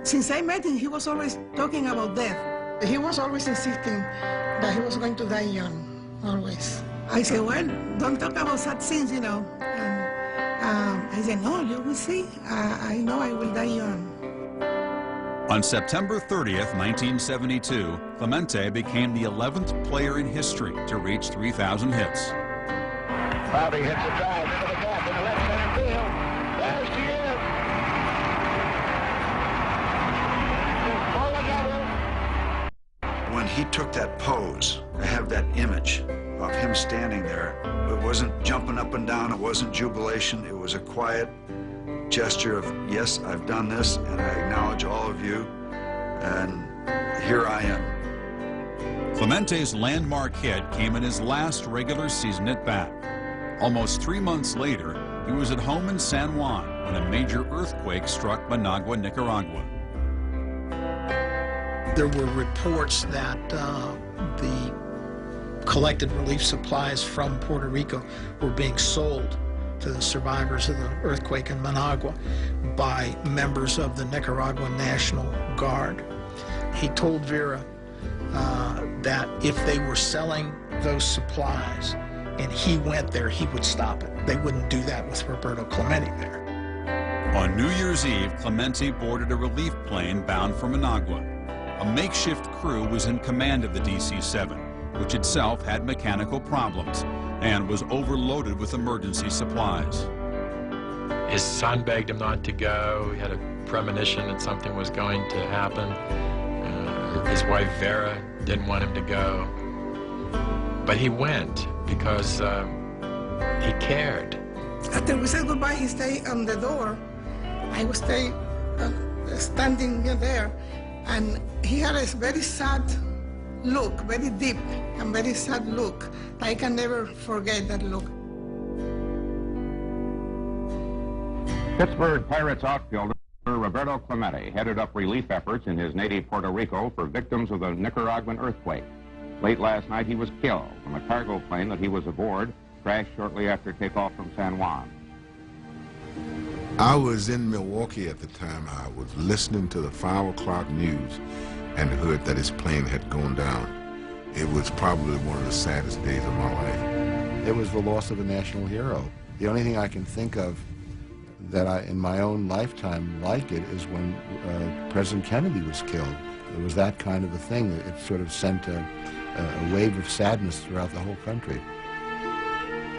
Since I met him, he was always talking about death. He was always insisting that he was going to die young, always. I said, well, don't talk about sad things, you know. And I said, no, you will see. I know I will die young. On September 30th, 1972, Clemente became the 11th player in history to reach 3,000 hits. Bobby hits a drive into the gap in the left center field. There she is. When he took that pose, I have that image of him standing there. It wasn't jumping up and down, it wasn't jubilation, it was a quiet gesture of, yes, I've done this, and I acknowledge all of you, and here I am. Clemente's landmark hit came in his last regular season at bat. Almost 3 months later, he was at home in San Juan when a major earthquake struck Managua, Nicaragua. There were reports that the collected relief supplies from Puerto Rico were being sold to the survivors of the earthquake in Managua by members of the Nicaraguan National Guard. He told Vera that if they were selling those supplies and he went there, he would stop it. They wouldn't do that with Roberto Clemente there. On New Year's Eve, Clemente boarded a relief plane bound for Managua. A makeshift crew was in command of the DC-7, which itself had mechanical problems and was overloaded with emergency supplies. His son begged him not to go. He had a premonition that something was going to happen. His wife, Vera, didn't want him to go. But he went because he cared. After we said goodbye, he stayed on the door. I was standing there, and he had a very sad look, very deep and very sad look. I can never forget that look. Pittsburgh Pirates outfielder Roberto Clemente headed up relief efforts in his native Puerto Rico for victims of the Nicaraguan earthquake. Late last night, he was killed when a cargo plane that he was aboard crashed shortly after takeoff from San Juan. I was in Milwaukee at the time. I was listening to the 5 o'clock news and heard that his plane had gone down. It was probably one of the saddest days of my life. It was the loss of a national hero. The only thing I can think of that in my own lifetime like it is when President Kennedy was killed. It was that kind of a thing. It sort of sent a wave of sadness throughout the whole country.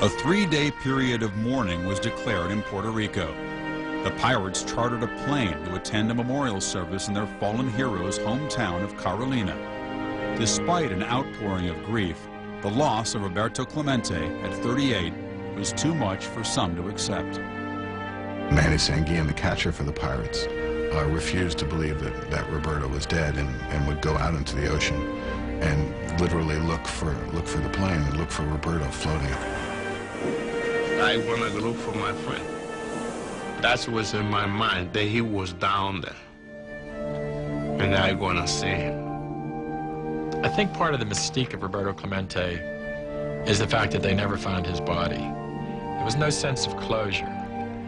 A 3-day period of mourning was declared in Puerto Rico. The Pirates chartered a plane to attend a memorial service in their fallen hero's hometown of Carolina. Despite an outpouring of grief, the loss of Roberto Clemente at 38 was too much for some to accept. Manny Sanguillen, the catcher for the Pirates, refused to believe that Roberto was dead and would go out into the ocean and literally look for the plane and look for Roberto floating. I wanted to look for my friend. That was in my mind, that he was down there. And I want to see him. I think part of the mystique of Roberto Clemente is the fact that they never found his body. There was no sense of closure.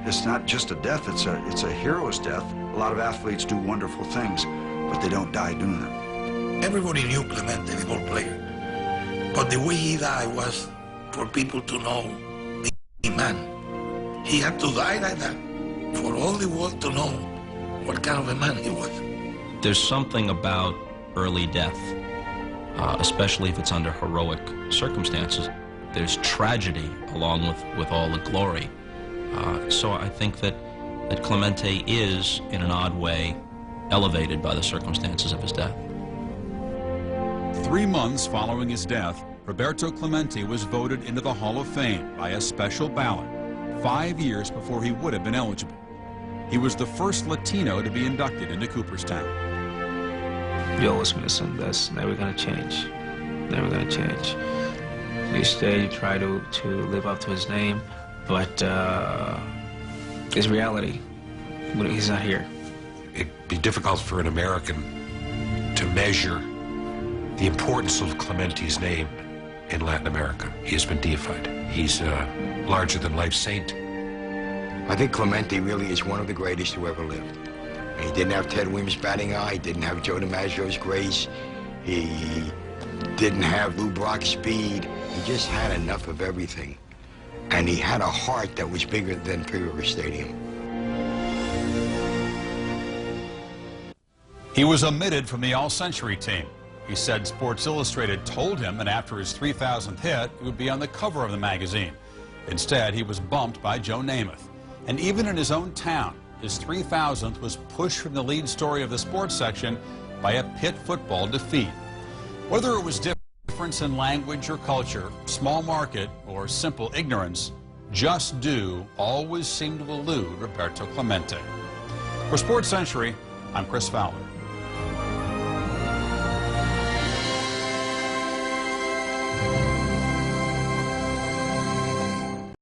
It's not just a death, it's a hero's death. A lot of athletes do wonderful things, but they don't die doing them. Everybody knew Clemente, the ball player. But the way he died was for people to know the man. He had to die like that for all the world to know what kind of a man he was. There's something about early death, especially if it's under heroic circumstances. There's tragedy along with all the glory. So I think that Clemente is, in an odd way, elevated by the circumstances of his death. 3 months following his death, Roberto Clemente was voted into the Hall of Fame by a special ballot, 5 years before he would have been eligible. He was the first Latino to be inducted into Cooperstown. You're always going to sing this, never going to change, never going to change. Each day you try to live up to his name, but it's reality. He's not here. It'd be difficult for an American to measure the importance of Clemente's name in Latin America. He has been deified. He's a larger-than-life saint. I think Clemente really is one of the greatest who ever lived. And he didn't have Ted Williams' batting eye. He didn't have Joe DiMaggio's grace. He didn't have Lou Brock's speed. He just had enough of everything. And he had a heart that was bigger than Three River Stadium. He was omitted from the All-Century team. He said Sports Illustrated told him that after his 3,000th hit, he would be on the cover of the magazine. Instead, he was bumped by Joe Namath. And even in his own town, his 3,000th was pushed from the lead story of the sports section by a Pitt football defeat. Whether it was difference in language or culture, small market, or simple ignorance, just do always seemed to elude Roberto Clemente. For Sports Century, I'm Chris Fowler.